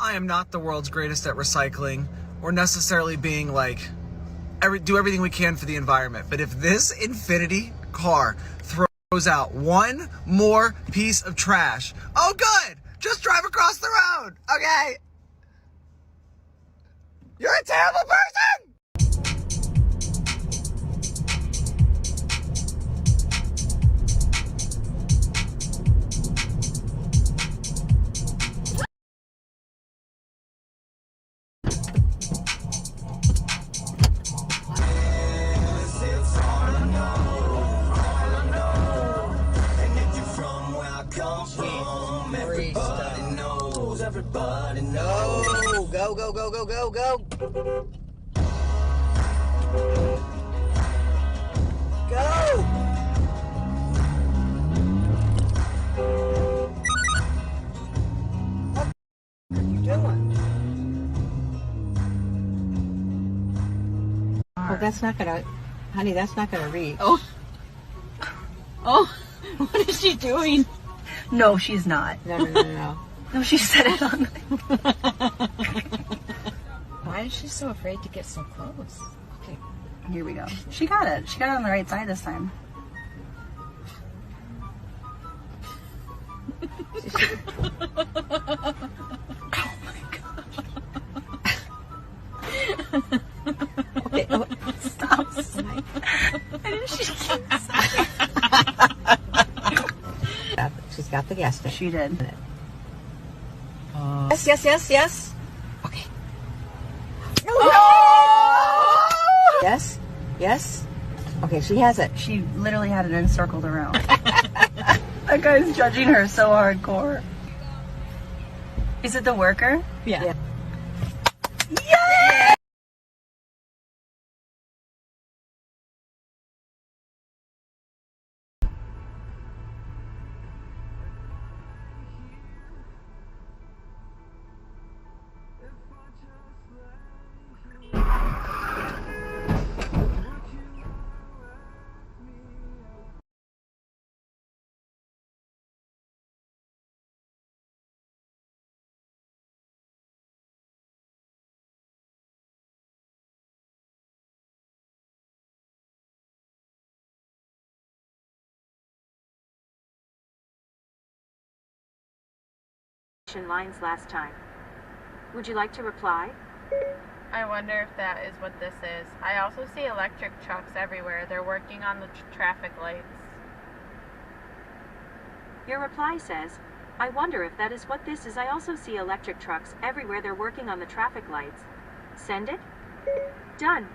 I am not the world's greatest at recycling or necessarily being like, do everything we can for the environment. But if this Infinity car throws out one more piece of trash, oh good, just drive across the road, okay? You're a terrible person! Everybody knows. Go, go, go, go, go, go. Go. What are you doing? Oh, that's not gonna, honey, that's not gonna reach. Oh, what is she doing? No, she's not. No. No, she set it on. Why is she so afraid to get so close? Okay, here we go. She got it. She got it on the right side this time. Oh my god. Okay, Stop. Why did she keep saying? She's got the gas tank. She did. Yes. Okay. Oh! Yes. Okay, she has it. She literally had it encircled around. That guy's judging her so hardcore. Is it the worker? Yeah. Yay! Lines last time. Would you like to reply? I wonder if that is what this is. I also see electric trucks everywhere. They're working on the traffic lights. Your reply says, I wonder if that is what this is. I also see electric trucks everywhere. They're working on the traffic lights. Send it? Done.